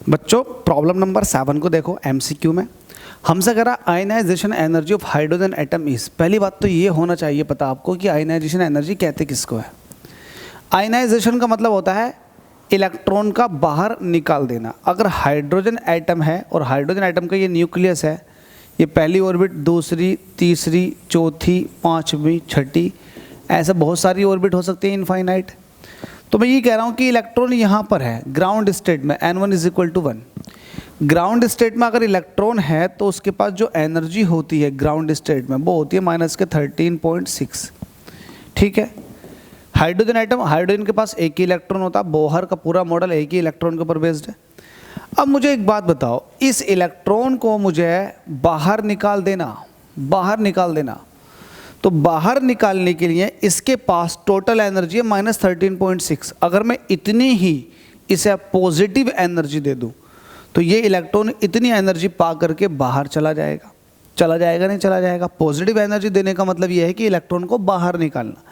बच्चों problem number 7 को देखो एमसीक्यू में हमसे करा ionisation energy of hydrogen atom is. पहली बात तो ये होना चाहिए पता आपको कि आयनाइजेशन एनर्जी कहते किसको है। आयनाइजेशन का मतलब होता है इलेक्ट्रॉन का बाहर निकाल देना। अगर हाइड्रोजन एटम है और हाइड्रोजन एटम का ये न्यूक्लियस है, ये पहली ऑर्बिट, दूसरी, तीसरी, चौथी, पांचवी, छठी, ऐसे बहुत सारी ऑर्बिट हो सकती है इनफाइनाइट। तो मैं ये कह रहा हूँ कि इलेक्ट्रॉन यहाँ पर है ग्राउंड स्टेट में, n1 is equal to 1। Ground state में अगर इलेक्ट्रॉन है तो उसके पास जो एनर्जी होती है ग्राउंड स्टेट में वो होती है -13.6। ठीक है। हाइड्रोजन एटम, हाइड्रोजन के पास एक ही इलेक्ट्रॉन होता है, बोहर का पूरा मॉडल एक ही इलेक्ट्रॉन के ऊपर बेस्ड है। अब मुझे एक बात बताओ, इस इलेक्ट्रॉन को मुझे बाहर निकाल देना, बाहर निकाल देना, तो बाहर निकालने के लिए इसके पास टोटल एनर्जी है -13.6। अगर मैं इतनी ही इसे पॉजिटिव एनर्जी दे दूं तो ये इलेक्ट्रॉन इतनी एनर्जी पा करके बाहर चला जाएगा। चला जाएगा नहीं चला जाएगा। पॉजिटिव एनर्जी देने का मतलब ये है कि इलेक्ट्रॉन को बाहर निकालना।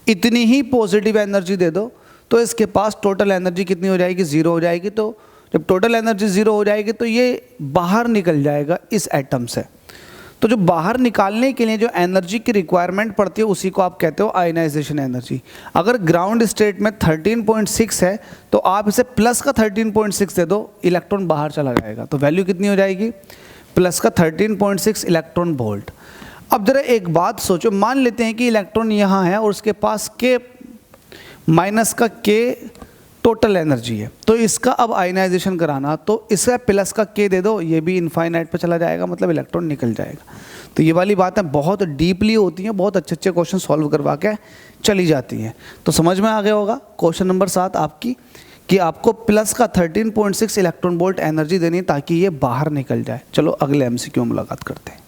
इतनी ही पॉजिटिव एनर्जी दे दो तो इसके पास टोटल एनर्जी कितनी हो जाएगी, 0 हो जाएगी। तो जब टोटल एनर्जी 0 हो जाएगी तो ये बाहर निकल जाएगा इस एटम से। तो जो बाहर निकालने के लिए जो एनर्जी की रिक्वायरमेंट पड़ती है उसी को आप कहते हो आयनाइजेशन एनर्जी। अगर ग्राउंड स्टेट में 13.6 है तो आप इसे प्लस का 13.6 दे दो, इलेक्ट्रॉन बाहर चला जाएगा। तो वैल्यू कितनी हो जाएगी, प्लस का 13.6 इलेक्ट्रॉन वोल्ट। अब जरा एक बात सोचो, मान लेते हैं कि इलेक्ट्रॉन यहाँ है और उसके पास के माइनस का के टोटल एनर्जी है, तो इसका अब आयनाइजेशन कराना तो इसका प्लस का के दे दो, ये भी इनफाइनाइट पे चला जाएगा, मतलब इलेक्ट्रॉन निकल जाएगा। तो ये वाली बातें बहुत डीपली होती हैं, बहुत अच्छे अच्छे क्वेश्चन सॉल्व करवा के चली जाती हैं। तो समझ में आ गया होगा क्वेश्चन नंबर 7 आपकी, कि आपको प्लस का 13.6 इलेक्ट्रॉन वोल्ट एनर्जी देनी है ताकि ये बाहर निकल जाए। चलो अगले एमसीक्यू में मुलाकात करते हैं।